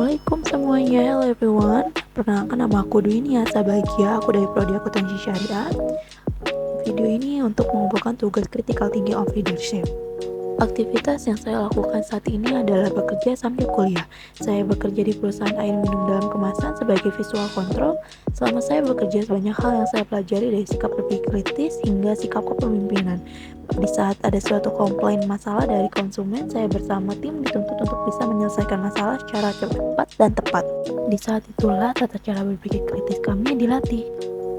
Assalamualaikum semuanya, hello everyone. Perkenalkan, nama aku Dwi Niasa Bahagia, aku dari Prodi Akuntansi Syariah. Video ini untuk mengumpulkan tugas Critical Thinking of Leadership. Aktivitas yang saya lakukan saat ini adalah bekerja sambil kuliah. Saya bekerja di perusahaan air minum dalam kemasan sebagai visual control. Selama saya bekerja, banyak hal yang saya pelajari dari sikap berpikir kritis hingga sikap kepemimpinan. Di saat ada suatu komplain masalah dari konsumen, saya bersama tim dituntut untuk bisa menyelesaikan masalah secara cepat dan tepat. Di saat itulah tata cara berpikir kritis kami dilatih,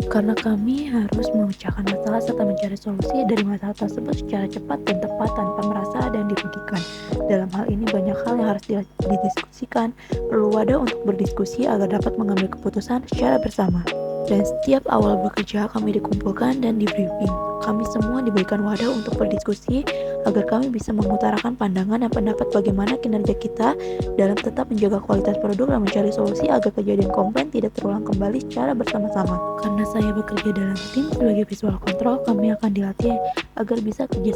karena kami harus memecahkan masalah serta mencari solusi dari masalah tersebut secara cepat dan tepat tanpa merasa ada yang dirugikan. Dalam hal ini banyak hal yang harus didiskusikan, perlu wadah untuk berdiskusi agar dapat mengambil keputusan secara bersama. Dan setiap awal bekerja kami dikumpulkan dan di briefing. Kami semua diberikan wadah untuk berdiskusi agar kami bisa mengutarakan pandangan dan pendapat bagaimana kinerja kita dalam tetap menjaga kualitas produk dan mencari solusi agar kejadian komplain tidak terulang kembali secara bersama-sama. Karena saya bekerja dalam tim sebagai visual control, kami akan dilatih agar bisa kerja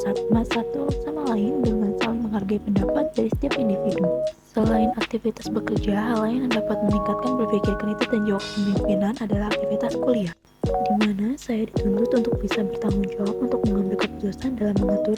satu sama lain dengan saling menghargai pendapat dari setiap individu. Selain aktivitas bekerja, hal lain yang dapat meningkatkan berpikir kritis dan jiwa kepemimpinan adalah aktivitas kuliah, di mana saya dituntut untuk bisa bertanggung jawab untuk mengambil keputusan dalam mengatur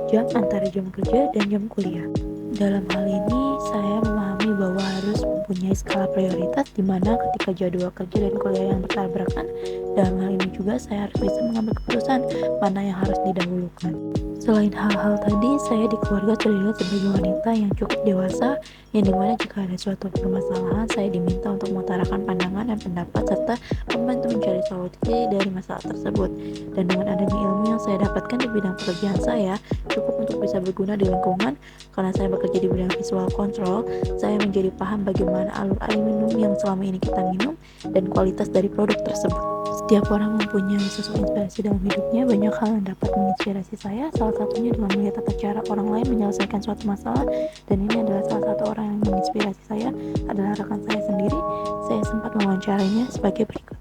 jam antara jam kerja dan jam kuliah. Dalam hal ini, saya memahami bahwa harus mempunyai skala prioritas di mana ketika jadwal kerja dan kuliah yang bertabrakan. Dalam hal ini juga saya harus bisa mengambil keputusan mana yang harus didahulukan. Selain hal-hal tadi, saya di keluarga terlihat sebagai wanita yang cukup dewasa, yang dimana jika ada suatu permasalahan, saya diminta untuk mengutarakan pandangan dan pendapat serta membantu mencari solusi dari masalah tersebut. Dan dengan adanya ilmu yang saya dapatkan di bidang pekerjaan saya, cukup untuk bisa berguna di lingkungan. Karena saya bekerja di bidang visual control, saya menjadi paham bagaimana alur air minum yang selama ini kita minum dan kualitas dari produk tersebut. Setiap orang mempunyai sosok inspirasi dalam hidupnya. Banyak hal yang dapat menginspirasi saya, salah satunya dengan melihat tata cara orang lain menyelesaikan suatu masalah. Dan ini adalah salah satu orang yang menginspirasi saya, adalah rekan saya sendiri. Saya sempat mewawancarainya sebagai berikut.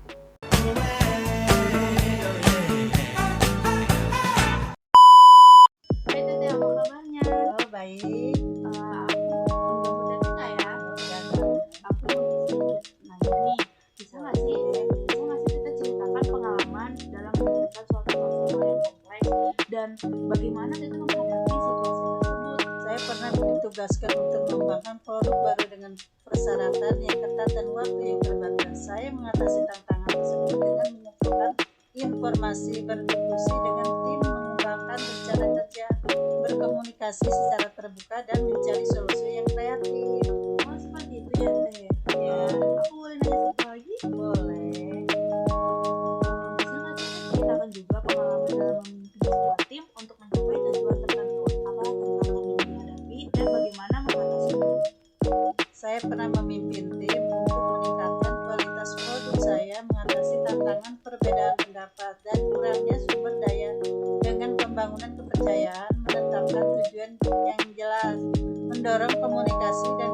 Hai Teteh, apa kabarnya? Oh baik, Mudah-mudahan ya. Dan aku mau nanya nih, bisa nggak sih Teteh ceritakan pengalaman dalam menyelesaikan suatu masalah yang kompleks dan bagaimana Teteh menghadapi situasi tersebut? saya pernah ditugaskan untuk mengembangkan produk baru dengan persyaratan yang ketat dan waktu yang terbatas. Saya mengatasi tantangan tersebut dengan mengumpulkan informasi, berdiskusi dengan tim, mengembangkan rencana kerja, berkomunikasi secara terbuka, dan mencari solusi yang kreatif. Oh, seperti itu ya Teteh. Ya, Aku boleh nanya satu lagi? boleh. Bisa nggak sih Teteh ceritakan juga pengalaman dalam memimpin sebuah tim untuk mencapai tujuan tertentu? Apa tantangan yang dihadapi dan bagaimana mengatasinya? Saya pernah memimpin tim untuk meningkatkan kualitas produk saya, mengatasi tantangan perbedaan pendapat dan kurangnya sumber daya dengan pembangunan kepercayaan, menetapkan tujuan yang jelas, mendorong komunikasi dan